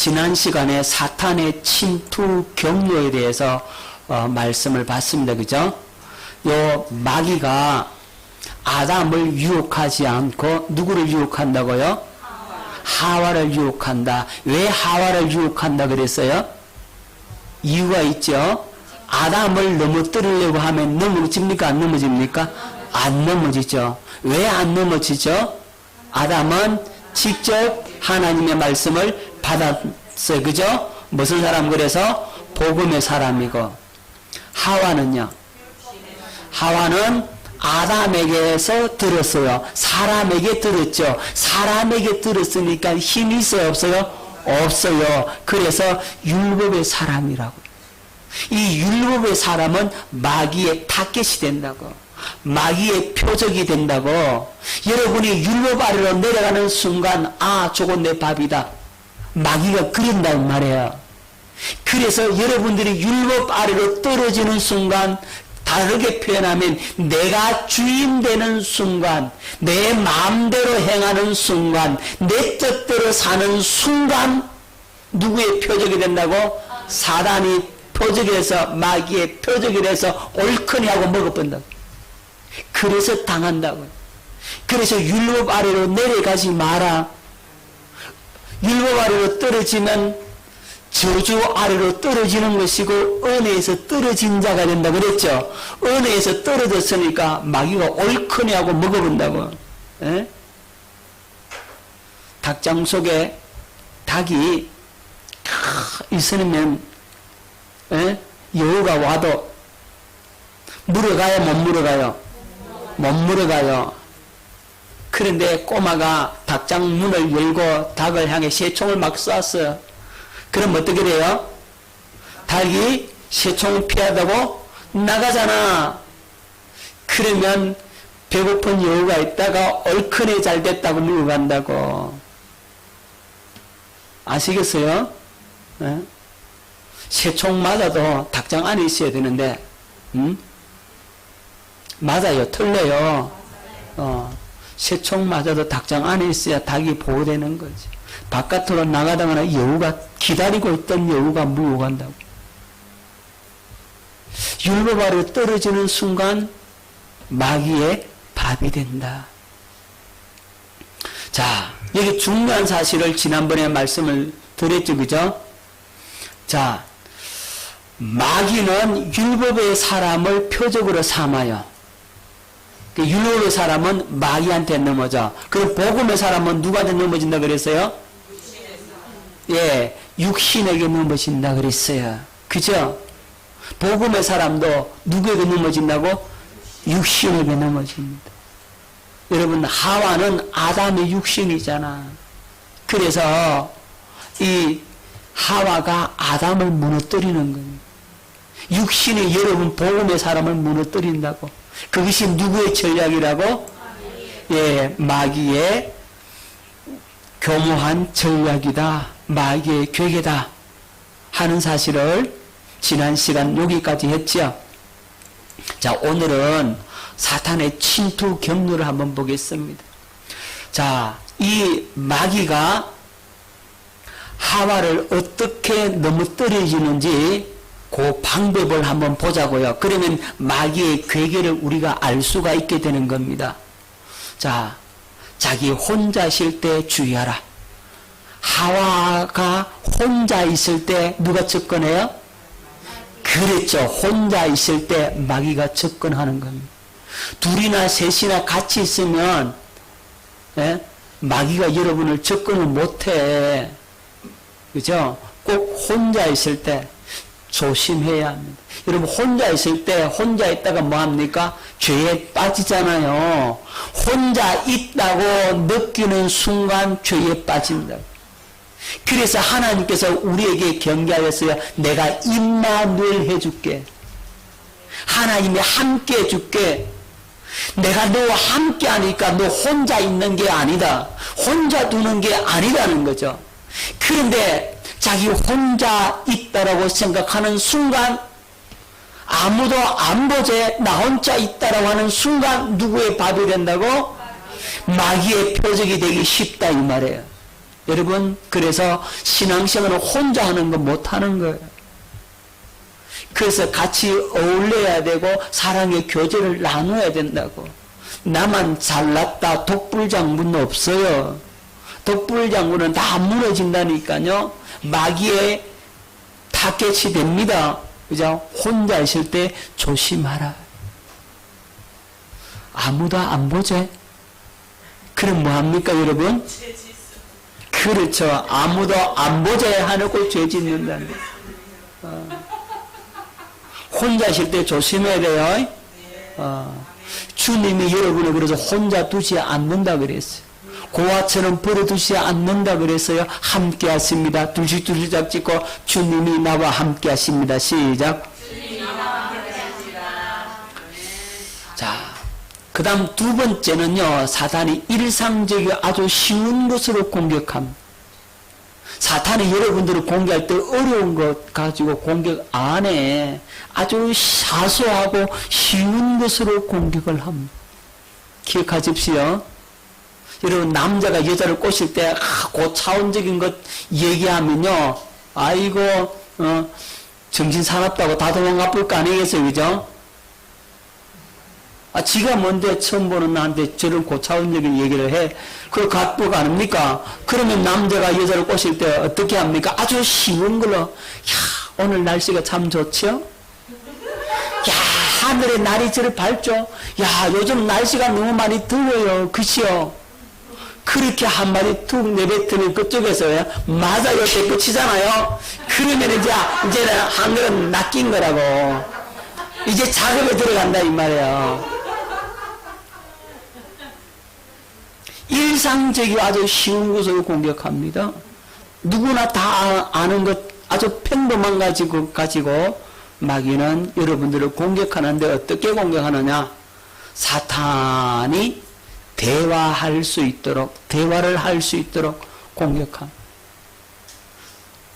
지난 시간에 사탄의 침투 경로에 대해서 말씀을 봤습니다. 그죠? 요 마귀가 아담을 유혹하지 않고 누구를 유혹한다고요? 하와를 유혹한다. 왜 하와를 유혹한다 그랬어요? 이유가 있죠. 아담을 넘어뜨리려고 하면 넘어집니까? 안 넘어집니까? 안 넘어지죠. 왜 안 넘어지죠? 아담은 직접 하나님의 말씀을 받았어요. 그죠? 무슨 사람? 그래서 복음의 사람이고, 하와는요? 하와는 아담에게서 들었어요. 사람에게 들었죠. 사람에게 들었으니까 힘이 있어요? 없어요? 없어요. 그래서 율법의 사람이라고. 이 율법의 사람은 마귀의 타겟이 된다고. 마귀의 표적이 된다고. 여러분이 율법 아래로 내려가는 순간, 아, 저건 내 밥이다. 마귀가 그린다는 말이에요. 그래서 여러분들이 율법 아래로 떨어지는 순간, 다르게 표현하면 내가 주인 되는 순간, 내 마음대로 행하는 순간, 내 뜻대로 사는 순간 누구의 표적이 된다고? 사단이 표적이 돼서, 마귀의 표적이 돼서 옳거니 하고 먹어본다고. 그래서 당한다고. 그래서 율법 아래로 내려가지 마라. 율법 아래로 떨어지면 저주 아래로 떨어지는 것이고 은혜에서 떨어진 자가 된다고 그랬죠. 은혜에서 떨어졌으니까 마귀가 옳거니 하고 먹어본다고. 에? 닭장 속에 닭이 있으면 여우가 와도 물어가요? 못 물어가요? 못 물어가요. 그런데 꼬마가 닭장 문을 열고 닭을 향해 새총을 막 쐈어요. 그럼 어떻게 돼요? 닭이 새총을 피하다고 나가잖아. 그러면 배고픈 여우가 있다가 얼큰에 잘 됐다고 물어간다고. 아시겠어요? 네? 새총 맞아도 닭장 안에 있어야 되는데, 맞아요. 틀려요. 새총 맞아도 닭장 안에 있어야 닭이 보호되는 거지. 바깥으로 나가다가 여우가 기다리고 있던 여우가 물어간다고. 율법 아래로 떨어지는 순간 마귀의 밥이 된다. 자, 여기 중요한 사실을 지난번에 말씀을 드렸죠. 그죠? 자, 마귀는 율법의 사람을 표적으로 삼아요. 율법의 사람은 마귀한테 넘어져. 그럼 복음의 사람은 누구한테 넘어진다 그랬어요? 예, 육신에게 넘어진다 그랬어요. 그죠? 복음의 사람도 누구에게 넘어진다고? 육신에게 넘어집니다. 여러분, 하와는 아담의 육신이잖아. 그래서 이 하와가 아담을 무너뜨리는 겁니다. 육신이 여러분 복음의 사람을 무너뜨린다고. 그것이 누구의 전략이라고? 예, 마귀의 교묘한 전략이다. 마귀의 괴계다. 하는 사실을 지난 시간 여기까지 했죠. 자, 오늘은 사탄의 침투 경로를 한번 보겠습니다. 자, 이 마귀가 하와를 어떻게 넘어뜨려지는지 그 방법을 한번 보자고요. 그러면 마귀의 괴계를 우리가 알 수가 있게 되는 겁니다. 자, 자기 혼자 있을 때 주의하라. 하와가 혼자 있을 때 누가 접근해요? 그랬죠. 혼자 있을 때 마귀가 접근하는 겁니다. 둘이나 셋이나 같이 있으면 마귀가 여러분을 접근을 못해. 그죠? 꼭 혼자 있을 때 조심해야 합니다. 여러분, 혼자 있을 때 혼자 있다가 뭐합니까? 죄에 빠지잖아요. 혼자 있다고 느끼는 순간 죄에 빠진다. 그래서 하나님께서 우리에게 경계하였어요. 내가 임마누엘 해줄게. 하나님이 함께 해줄게. 내가 너와 함께 하니까 너 혼자 있는 게 아니다. 혼자 두는 게 아니라는 거죠. 그런데 자기 혼자 있다라고 생각하는 순간, 아무도 안 보제 나 혼자 있다라고 하는 순간 누구의 밥이 된다고? 마귀의 표적이 되기 쉽다 이 말이에요. 여러분, 그래서 신앙생활은 혼자 하는 거 못하는 거예요. 그래서 같이 어울려야 되고 사랑의 교제를 나눠야 된다고. 나만 잘났다 독불장군은 없어요. 독불장군은 다 무너진다니까요. 마귀의 타겟이 됩니다. 그죠? 혼자 있을 때 조심하라. 아무도 안 보제? 그럼 뭐합니까 여러분? 그렇죠. 아무도 안 보제 하놓고 죄 짓는다는 거예요. 혼자 있을 때 조심해야 돼요. 주님이 여러분을 그래서 혼자 두지 않는다 그랬어요. 고아처럼 버려두지 않는다 그랬어요. 함께 하십니다. 둘씩 짝 찍고 주님이 나와 함께 하십니다. 시작. 자, 그 다음 두 번째는요. 사탄이 일상적이고 아주 쉬운 것으로 공격합니다. 사탄이 여러분들을 공격할 때 어려운 것 가지고 공격 안 해. 아주 사소하고 쉬운 것으로 공격을 합니다. 기억하십시오. 여러분, 남자가 여자를 꼬실 때 고차원적인 것 얘기하면요. 아이고 정신 사납다고 다 도망가 볼 거 아니겠어요. 그죠? 지가 뭔데 처음 보는 나한테 저런 고차원적인 얘기를 해. 그걸 갖고 가닙니까? 그러면 남자가 여자를 꼬실 때 어떻게 합니까? 아주 쉬운 걸로. 야, 오늘 날씨가 참 좋죠? 야, 하늘에 날이 저리 밝죠? 야, 요즘 날씨가 너무 많이 더워요. 그치요? 그렇게 한마디 툭 내뱉으면 그쪽에서 맞아요 때 끝이잖아요. 그러면 이제는 한 걸음 낚인 거라고. 이제 작업에 들어간다 이 말이에요. 일상적이고 아주 쉬운 것으로 공격합니다. 누구나 다 아는 것 아주 평범한 가지고 마귀는 여러분들을 공격하는데 어떻게 공격하느냐? 사탄이 대화를 할 수 있도록 공격합니다.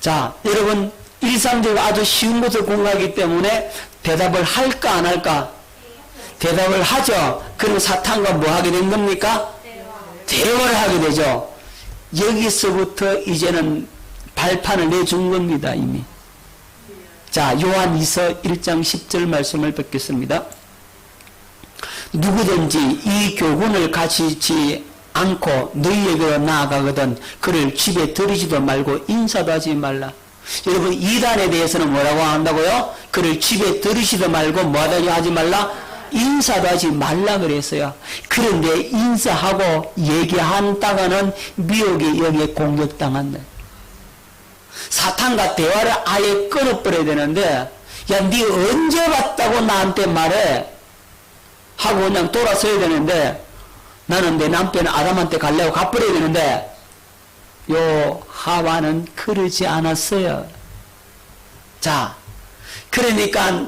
자, 여러분, 일상적으로 아주 쉬운 것을 공격하기 때문에 대답을 할까 안 할까? 대답을 하죠. 그럼 사탄과 뭐 하게 된 겁니까? 대화를 하게 되죠. 여기서부터 이제는 발판을 내준 겁니다, 이미. 자, 요한 2서 1장 10절 말씀을 뵙겠습니다. 누구든지 이 교훈을 가지지 않고 너희에게로 나아가거든 그를 집에 들이지도 말고 인사도 하지 말라. 여러분, 이단에 대해서는 뭐라고 한다고요? 그를 집에 들이지도 말고 뭐하다고 하지 말라? 인사도 하지 말라 그랬어요. 그런데 인사하고 얘기한다가는 미혹이 여기에 공격당한다. 사탄과 대화를 아예 끊어버려야 되는데, 야, 니 언제 봤다고 나한테 말해? 하고 그냥 돌아서야 되는데, 나는 내 남편 아담한테 가려고 가버려야 되는데, 요 하와는 그러지 않았어요. 자, 그러니까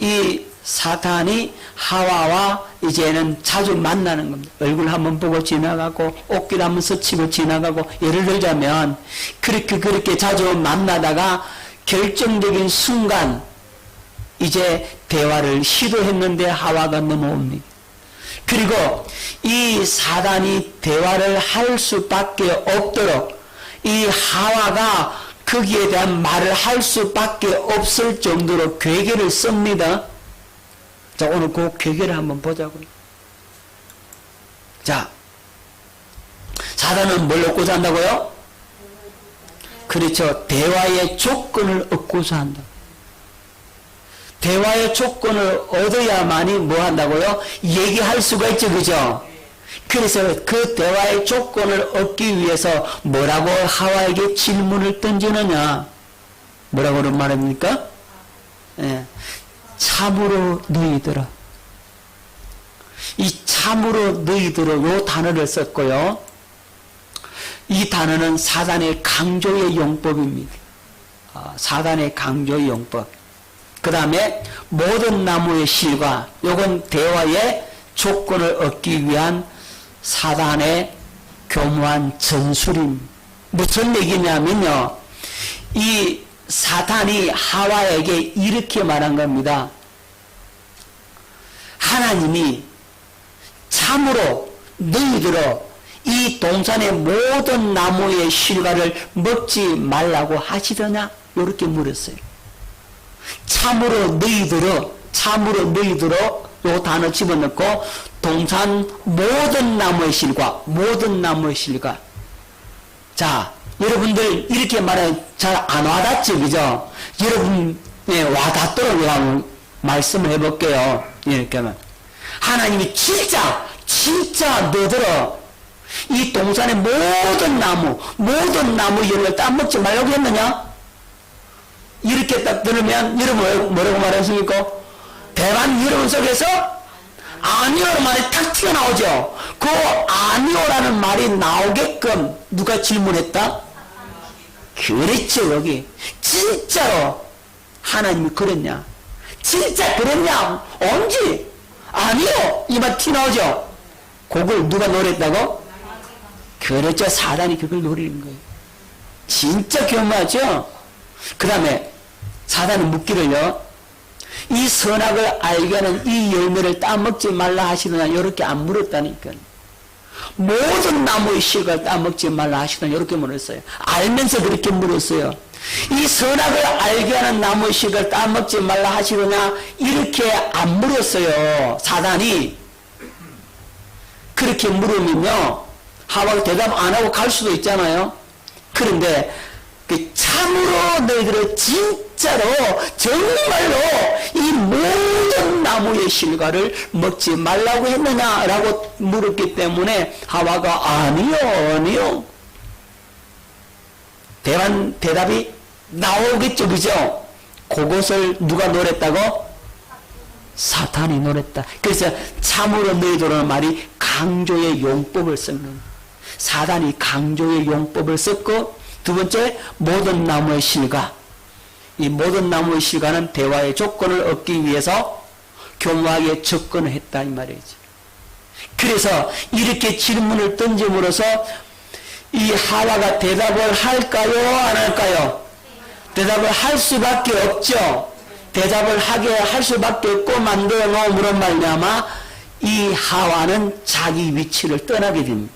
이 사탄이 하와와 이제는 자주 만나는 겁니다. 얼굴 한번 보고 지나가고 옷길 한번 스치고 지나가고, 예를 들자면 그렇게 자주 만나다가 결정적인 순간 이제 대화를 시도했는데 하와가 넘어옵니다. 그리고 이 사단이 대화를 할 수밖에 없도록 이 하와가 거기에 대한 말을 할 수밖에 없을 정도로 괴계를 씁니다. 자, 오늘 그 괴계를 한번 보자고요. 자, 사단은 뭘 얻고자 한다고요? 그렇죠. 대화의 조건을 얻고자 한다. 대화의 조건을 얻어야만이 뭐 한다고요? 얘기할 수가 있죠. 그죠? 그래서 그 대화의 조건을 얻기 위해서 뭐라고 하와에게 질문을 던지느냐? 뭐라고 말합니까? 예. 참으로 너희들아. 이 참으로 너희들아 요 단어를 썼고요. 이 단어는 사단의 강조의 용법입니다. 사단의 강조의 용법. 그 다음에 모든 나무의 실과, 요건 대화의 조건을 얻기 위한 사단의 교묘한 전술입니다. 무슨 얘기냐면요, 이 사탄이 하와에게 이렇게 말한 겁니다. 하나님이 참으로 너희들어 이 동산의 모든 나무의 실과를 먹지 말라고 하시더냐? 이렇게 물었어요. 참으로 너희들어 요 단어 집어넣고 동산 모든 나무의 실과 자, 여러분들 이렇게 말하면 잘 안 와닿죠, 그죠? 여러분에 와닿도록 제가 말씀을 해볼게요. 이렇게 하면 하나님이 진짜 너들어 이 동산의 모든 나무 열을 따먹지 말라고 했느냐? 이렇게 딱 들으면 여러분 뭐라고 말하십니까? 대만 여러분 속에서 아니오라는 말이 탁 튀어나오죠. 그 아니오라는 말이 나오게끔 누가 질문했다? 그랬죠. 여기 진짜로 하나님이 그랬냐? 진짜 그랬냐? 언제? 아니요. 이 말 튀어나오죠. 그걸 누가 노렸다고? 그렇죠. 사단이 그걸 노리는 거예요. 진짜 교묘하죠? 그 다음에 사단은 묻기를요, 이 선악을 알게 하는 이 열매를 따먹지 말라 하시느냐? 이렇게 안 물었다니까. 모든 나무의 실과를 따먹지 말라 하시느냐? 이렇게 물었어요. 알면서 그렇게 물었어요. 이 선악을 알게 하는 나무의 실과를 따먹지 말라 하시느냐? 이렇게 안 물었어요. 사단이. 그렇게 물으면요, 하와가 대답 안 하고 갈 수도 있잖아요. 그런데 참으로 너희들은 진짜로 정말로 이 모든 나무의 실과를 먹지 말라고 했느냐라고 물었기 때문에 하와가 아니요. 대답이 나오겠죠, 그죠? 그것을 누가 노렸다고? 사탄이 노렸다. 그래서 참으로 너희들은 말이 강조의 용법을 쓰는, 사단이 강조의 용법을 썼고, 두 번째, 모든 나무의 실과. 이 모든 나무의 실과는 대화의 조건을 얻기 위해서 교묘하게 접근을 했다, 이 말이죠. 그래서 이렇게 질문을 던짐으로써 이 하와가 대답을 할까요? 안 할까요? 대답을 할 수밖에 없죠. 대답을 하게 할 수밖에 없고 만들어 놓음으로 말미암아 이 하와는 자기 위치를 떠나게 됩니다.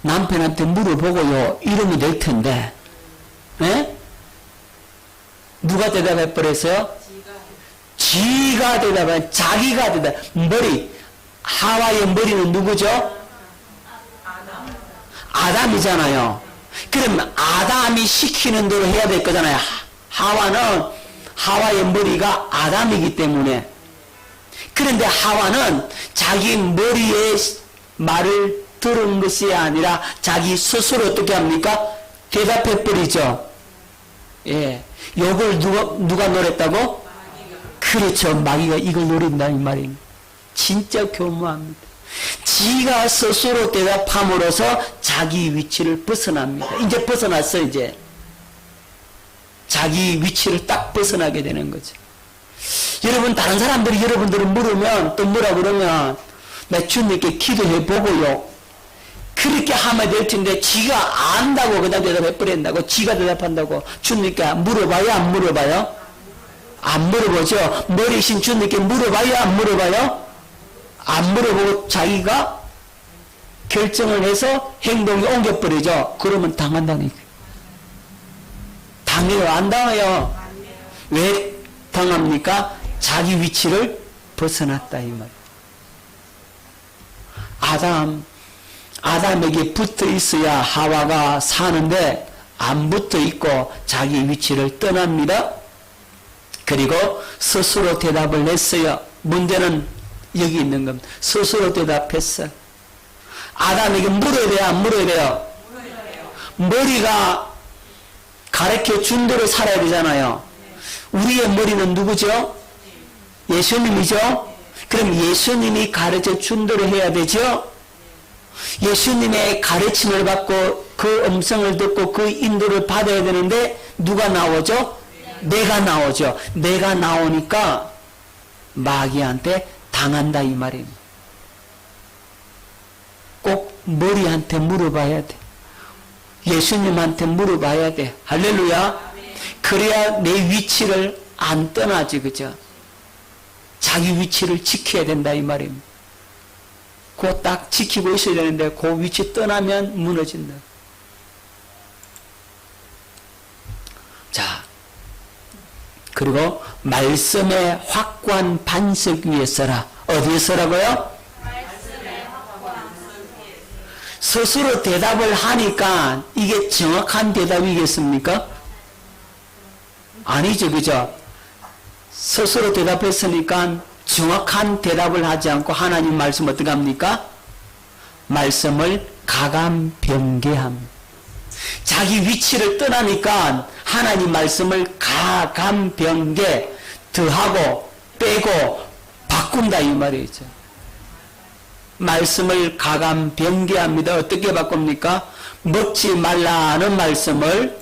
남편한테 물어보고요, 이러면 될 텐데, 네? 누가 대답해 버렸어요? 지가 대답해, 자기가 대답해. 하와의 머리는 누구죠? 아담이잖아요. 그럼 아담이 시키는 대로 해야 될 거잖아요. 하와의 머리가 아담이기 때문에. 그런데 하와는 자기 머리의 말을 들은 것이 아니라 자기 스스로 어떻게 합니까? 대답해 버리죠. 예. 욕을 누가 노렸다고? 그렇죠. 마귀가 이걸 노린다 이 말입니다. 진짜 교묘합니다. 지가 스스로 대답함으로써 자기 위치를 벗어납니다. 이제 벗어났어, 이제. 자기 위치를 딱 벗어나게 되는 거죠. 여러분, 다른 사람들이 여러분들을 물으면, 또 뭐라 그러면, 나 주님께 기도해 보고요. 그렇게 하면 될 텐데, 지가 안다고 그냥 대답해 버린다고, 지가 대답한다고, 주님께 물어봐요, 안 물어봐요? 안 물어보죠. 머리신 주님께 물어봐요, 안 물어봐요? 안 물어보고 자기가 결정을 해서 행동에 옮겨버리죠. 그러면 당한다니까. 당해요, 안 당해요? 왜 당합니까? 자기 위치를 벗어났다, 이 말. 아담에게 붙어 있어야 하와가 사는데 안 붙어 있고 자기 위치를 떠납니다. 그리고 스스로 대답을 했어요. 문제는 여기 있는 겁니다. 스스로 대답했어. 아담에게 물어야 돼요, 안 물어야 돼요? 머리가 가르쳐 준 대로 살아야 되잖아요. 우리의 머리는 누구죠? 예수님이죠? 그럼 예수님이 가르쳐 준 대로 해야 되죠? 예수님의 가르침을 받고 그 음성을 듣고 그 인도를 받아야 되는데 누가 나오죠? 내가 나오죠. 내가 나오니까 마귀한테 당한다 이 말입니다. 꼭 머리한테 물어봐야 돼. 예수님한테 물어봐야 돼. 할렐루야. 그래야 내 위치를 안 떠나지, 그죠? 자기 위치를 지켜야 된다 이 말입니다. 그거 딱 지키고 있어야 되는데 그 위치 떠나면 무너진다. 자, 그리고 말씀의 확고한 반석 위에 서라. 어디에 서라고요? 스스로 대답을 하니까 이게 정확한 대답이겠습니까? 아니죠, 그죠? 스스로 대답했으니까 정확한 대답을 하지 않고 하나님 말씀 어떻게 합니까? 말씀을 가감변개합니다. 자기 위치를 떠나니까 하나님 말씀을 가감변개 더하고 빼고 바꾼다 이 말이죠. 말씀을 가감변개합니다. 어떻게 바꿉니까? 먹지 말라는 말씀을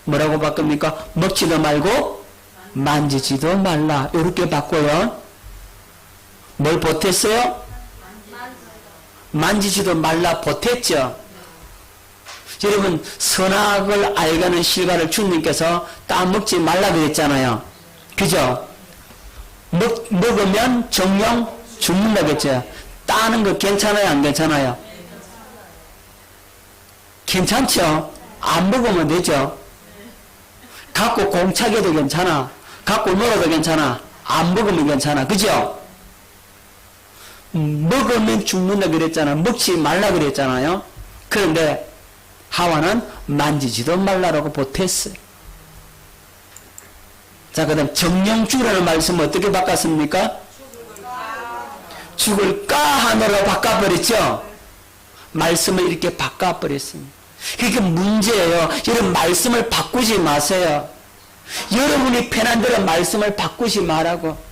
뭐라고 바꿉니까? 먹지도 말고 만지지도 말라. 이렇게 바꿔요. 뭘 보탰어요? 만지지도 말라 보탰죠. 여러분 선악을 알가는 실과를 주님께서 따먹지 말라 그랬잖아요. 그죠? 먹으면 정령 죽는다겠죠. 따는 거 괜찮아요? 안 괜찮아요? 괜찮죠? 안 먹으면 되죠. 갖고 공차게도 괜찮아. 갖고 놀아도 괜찮아. 안 먹으면 괜찮아. 그죠? 먹으면 죽는다 그랬잖아. 먹지 말라 그랬잖아요. 그런데 하와는 만지지도 말라라고 보탰어요. 자, 그 다음 정령 죽으라는 말씀 어떻게 바꿨습니까? 죽을까 하늘로 바꿔버렸죠. 말씀을 이렇게 바꿔버렸습니다. 그게 문제예요. 여러분 말씀을 바꾸지 마세요. 여러분이 편한 대로 말씀을 바꾸지 말라고.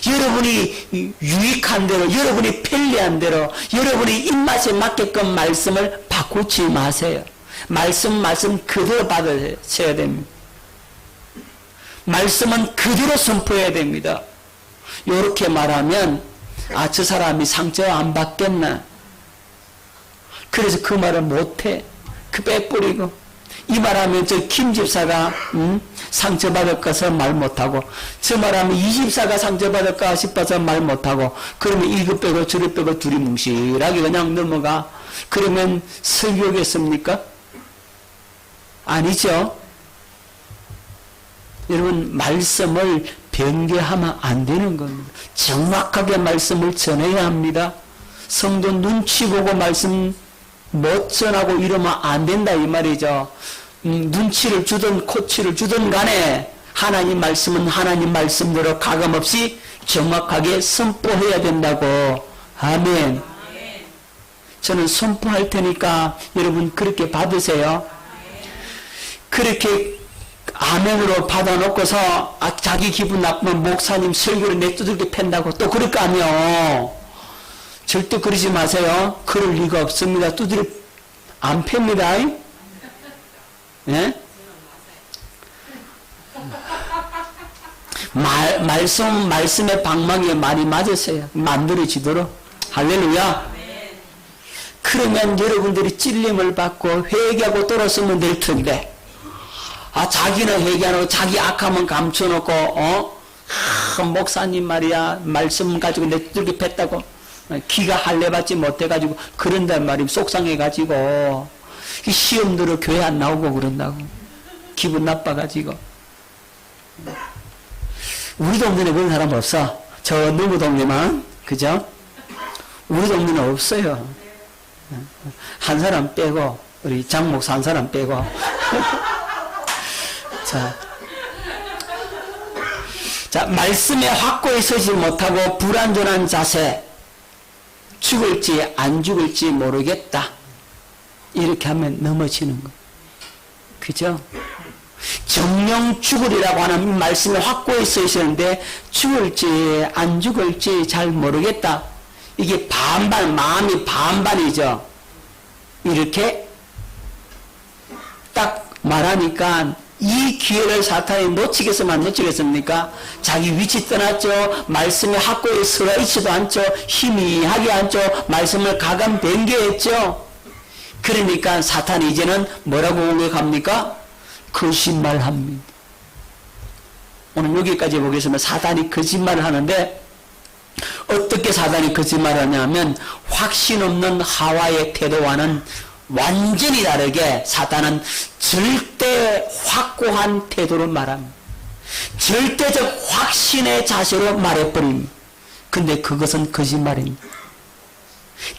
여러분이 유익한 대로, 여러분이 편리한 대로, 여러분이 입맛에 맞게끔 말씀을 바꾸지 마세요. 말씀 그대로 받으셔야 됩니다. 말씀은 그대로 선포해야 됩니다. 이렇게 말하면 아, 저 사람이 상처 안 받겠나? 그래서 그 말을 못해. 그 빼뿌리고. 이 말하면 저 김 집사가 상처받을까 해서 말 못하고, 저 말하면 이 집사가 상처받을까 싶어서 말 못하고, 그러면 이거 빼고 저를 빼고 둘이 뭉실하게 그냥 넘어가. 그러면 설교겠습니까? 아니죠. 여러분 말씀을 변개하면 안 되는 겁니다. 정확하게 말씀을 전해야 합니다. 성도 눈치 보고 말씀 못 전하고 이러면 안 된다 이 말이죠. 눈치를 주든 코치를 주든 간에 하나님 말씀은 하나님 말씀대로 가감없이 정확하게 선포해야 된다고. 아멘. 저는 선포할 테니까 여러분 그렇게 받으세요. 그렇게 아멘으로 받아놓고서 자기 기분 나쁘면 목사님 설교를 내 두들겨 팬다고 또 그럴 거 아니요. 절대 그러지 마세요. 그럴 리가 없습니다. 두드려 안 팹니다. 예? 말씀의 방망이에 많이 맞으세요. 만들어지도록. 할렐루야. 그러면 여러분들이 찔림을 받고 회개하고 돌아서면 될 텐데, 자기는 회개 안 하고 자기 악함은 감춰놓고, 목사님 말이야, 말씀 가지고 내 두들겨 팼다고, 기가 할례받지 못해가지고, 그런단 말이야, 속상해가지고, 시험 들어 교회 안 나오고 그런다고. 기분 나빠가지고. 우리 동네에 그런 사람 없어. 저 누구 동네만, 그죠? 우리 동네는 없어요. 한 사람 빼고, 우리 장 목사 한 사람 빼고. 자, 말씀에 확고히 서지 못하고 불완전한 자세, 죽을지 안 죽을지 모르겠다. 이렇게 하면 넘어지는 거. 그죠? 정령 죽으리라고 하는 말씀에 확고히 서 있었는데 죽을지 안 죽을지 잘 모르겠다. 이게 반반, 마음이 반반이죠. 이렇게 딱 말하니까 이 기회를 사탄이 놓치겠으면 안 놓치겠습니까? 자기 위치 떠났죠. 말씀에 확고히 서가 있지도 않죠. 희미하게 않죠. 말씀을 가감 변개했죠. 그러니까 사탄이 이제는 뭐라고 공격합니까? 거짓말합니다. 오늘 여기까지 보겠습니다. 사탄이 거짓말을 하는데 어떻게 사단이 거짓말하냐면 확신 없는 하와의 태도와는 완전히 다르게 사단은 절대 확고한 태도로 말합니다. 절대적 확신의 자세로 말해버립니다. 근데 그것은 거짓말입니다.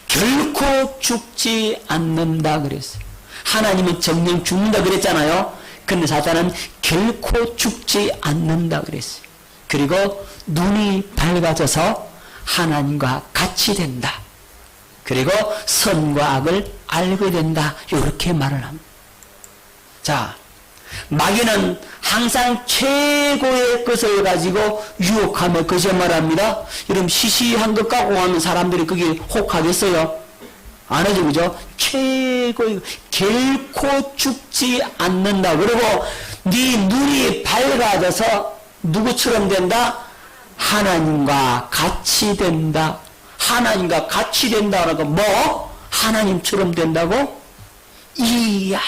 결코 죽지 않는다 그랬어요. 하나님은 정령 죽는다 그랬잖아요. 근데 사단은 결코 죽지 않는다 그랬어요. 그리고 눈이 밝아져서 하나님과 같이 된다. 그리고 선과 악을 알게 된다. 이렇게 말을 합니다. 자, 마귀는 항상 최고의 것을 가지고 유혹하며 거짓말합니다. 여러분 시시한 것 갖고 하면 사람들이 그게 혹하겠어요? 안 하죠, 그죠? 최고의 결코 죽지 않는다. 그리고 네 눈이 밝아져서 누구처럼 된다? 하나님과 같이 된다. 하나님과 같이 된다라고 뭐? 하나님처럼 된다고? 이야,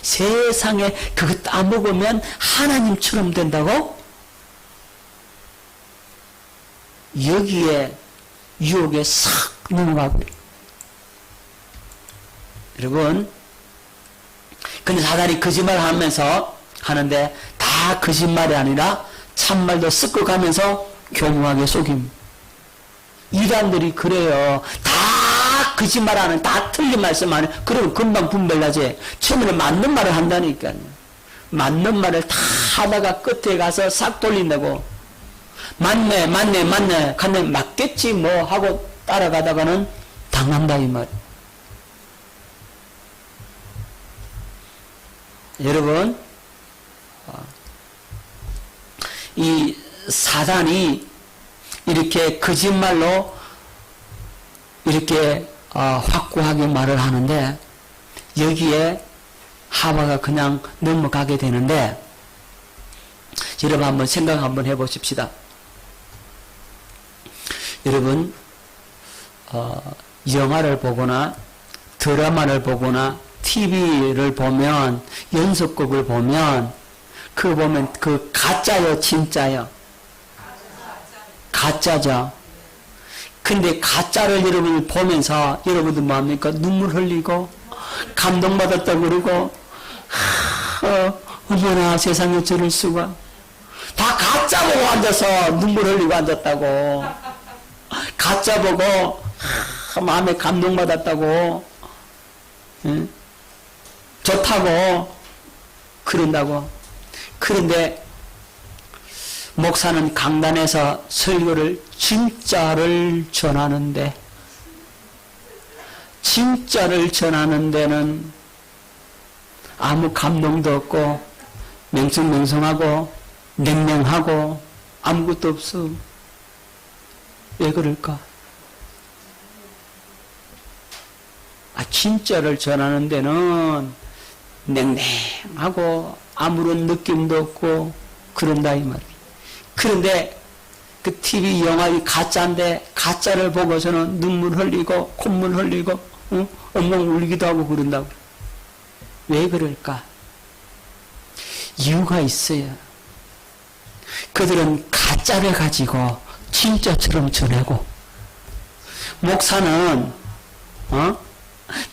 세상에 그거 따먹으면 하나님처럼 된다고? 여기에 유혹에 싹 넘어가고. 여러분, 근데 사단이 거짓말 하면서 하는데 다 거짓말이 아니라 참말도 섞어가면서 교묘하게 속입니다. 이단들이 그래요. 다 거짓말하는, 다 틀린 말씀하는, 그러면 금방 분별나지. 처음에는 맞는 말을 한다니까요. 맞는 말을 다 하다가 끝에 가서 싹 돌린다고. 맞네, 맞네, 맞네. 근데 맞겠지 뭐 하고 따라가다가는 당한다 이 말. 여러분, 이 사단이 이렇게 거짓말로 이렇게 확고하게 말을 하는데 여기에 하와가 그냥 넘어가게 되는데 여러분 한번 생각 한번 해보십시다. 여러분 영화를 보거나 드라마를 보거나 TV를 보면 연속극을 보면 그거 보면 그 가짜요 진짜요? 가짜죠. 근데 가짜를 여러분이 보면서 여러분들 뭐합니까? 눈물 흘리고 감동받았다고 그러고 어머나 세상에 저럴 수가. 다 가짜 보고 앉아서 눈물 흘리고 앉았다고. 가짜 보고 마음에 감동받았다고. 응? 좋다고 그런다고. 그런데 목사는 강단에서 설교를 진짜를 전하는데 진짜를 전하는 데는 아무 감동도 없고 맹성맹성하고 냉랭하고 아무것도 없어. 왜 그럴까? 진짜를 전하는 데는 냉랭하고 아무런 느낌도 없고 그런다 이 말이에요. 그런데 그 TV 영화이 가짜인데 가짜를 보고서는 눈물 흘리고 콧물 흘리고 엉엉 울기도 하고 그런다고. 왜 그럴까? 이유가 있어요. 그들은 가짜를 가지고 진짜처럼 전하고 목사는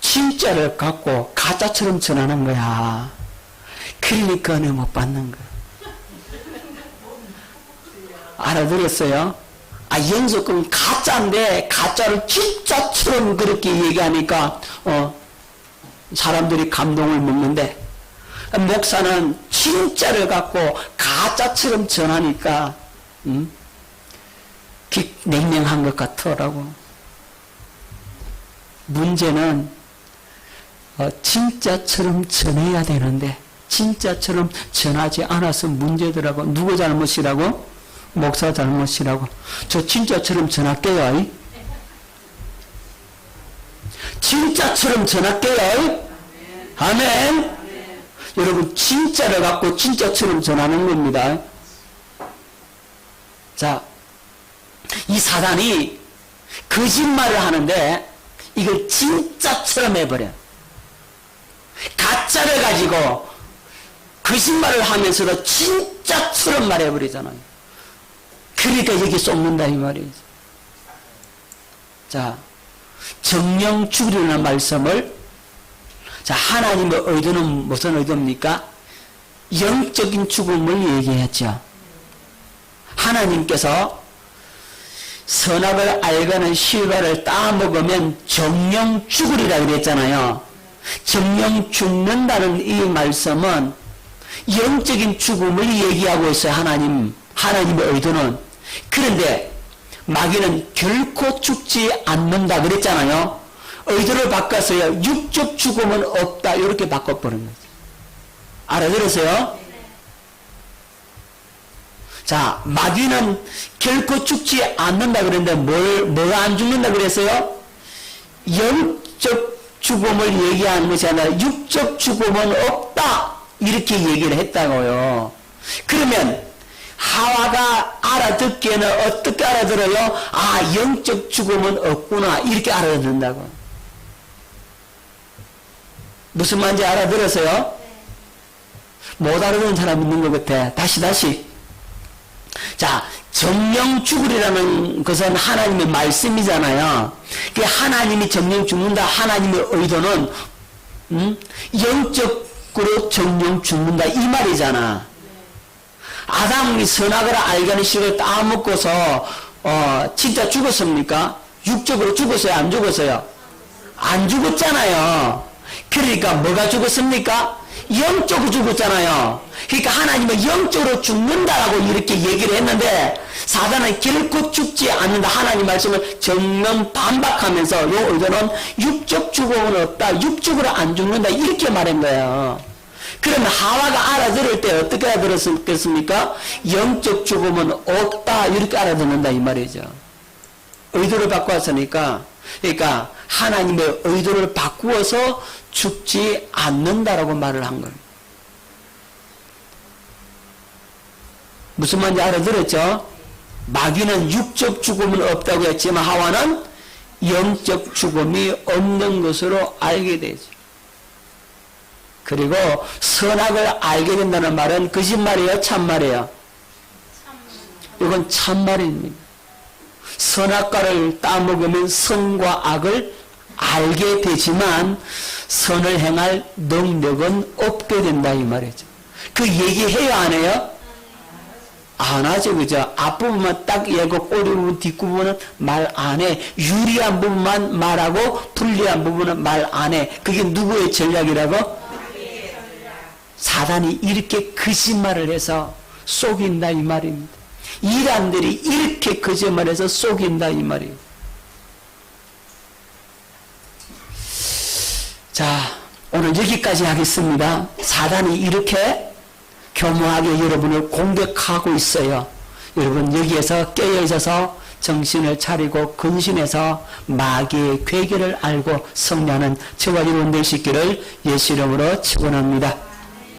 진짜를 갖고 가짜처럼 전하는 거야. 그러니까 은혜 못 받는 거야. 알아들었어요? 연속은 가짜인데 가짜를 진짜처럼 그렇게 얘기하니까 사람들이 감동을 먹는데 목사는 진짜를 갖고 가짜처럼 전하니까 냉랭한 것 같더라고. 문제는 진짜처럼 전해야 되는데 진짜처럼 전하지 않아서 문제더라고. 누구 잘못이라고? 목사 잘못이라고. 저 진짜처럼 전할게요. 진짜처럼 전할게요. 아멘. 여러분 진짜를 갖고 진짜처럼 전하는 겁니다. 자, 이 사단이 거짓말을 하는데 이걸 진짜처럼 해버려. 가짜를 가지고 거짓말을 하면서도 진짜처럼 말해버리잖아요. 그러니까 여기 쏟는다 이 말이에요. 자, 정령 죽으리라는 말씀을, 자, 하나님의 의도는 무슨 의도입니까? 영적인 죽음을 얘기했죠. 하나님께서 선악을 알고는 실과를 따먹으면 정령 죽으리라 그랬잖아요. 정령 죽는다는 이 말씀은 영적인 죽음을 얘기하고 있어요. 하나님의 의도는. 그런데 마귀는 결코 죽지 않는다 그랬잖아요. 의도를 바꿔서요. 육적 죽음은 없다 이렇게 바꿔버린 거죠. 알아들으세요? 자, 마귀는 결코 죽지 않는다 그랬는데 뭐가 안 죽는다 그랬어요? 영적 죽음을 얘기하는 것이 아니라 육적 죽음은 없다 이렇게 얘기를 했다고요. 그러면 하와가 알아듣기에는 어떻게 알아들어요? 아, 영적 죽음은 없구나 이렇게 알아듣는다고. 무슨 말인지 알아들었어요? 못 알아듣는 사람 있는 것 같아. 다시. 자, 정령 죽으리라는 것은 하나님의 말씀이잖아요. 그 하나님이 정령 죽는다. 하나님의 의도는 영적으로 정령 죽는다 이 말이잖아. 아담이 선악을 알게는 식을 따먹고서 진짜 죽었습니까? 육적으로 죽었어요? 안 죽었어요? 안 죽었잖아요. 그러니까 뭐가 죽었습니까? 영적으로 죽었잖아요. 그러니까 하나님은 영적으로 죽는다라고 이렇게 얘기를 했는데 사단은 결코 죽지 않는다. 하나님 말씀을 정면 반박하면서 요 의도는 육적 죽음은 없다. 육적으로 안 죽는다. 이렇게 말한 거예요. 그러면 하와가 알아들을 때 어떻게 알아들었겠습니까? 영적 죽음은 없다. 이렇게 알아듣는다 이 말이죠. 의도를 바꾸었으니까 그러니까 하나님의 의도를 바꾸어서 죽지 않는다라고 말을 한 거예요. 무슨 말인지 알아들었죠? 마귀는 육적 죽음은 없다고 했지만 하와는 영적 죽음이 없는 것으로 알게 되죠. 그리고 선악을 알게 된다는 말은 거짓말이에요? 참말이에요? 이건 참말입니다. 선악과를 따먹으면 선과 악을 알게 되지만 선을 행할 능력은 없게 된다 이 말이죠. 그 얘기해요 안 해요? 안 하죠. 그죠? 앞부분만 딱 얘기하고 꼬리 부분 뒷부분은 말 안 해. 유리한 부분만 말하고 불리한 부분은 말 안 해. 그게 누구의 전략이라고? 사단이 이렇게 거짓말을 해서 속인다 이 말입니다. 이단들이 이렇게 거짓말해서 속인다 이 말이에요. 자, 오늘 여기까지 하겠습니다. 사단이 이렇게 교묘하게 여러분을 공격하고 있어요. 여러분 여기에서 깨어 있어서 정신을 차리고 근신해서 마귀의 괴계를 알고 승리하는 저와 여러분 되시기를 예수 이름으로 축원합니다.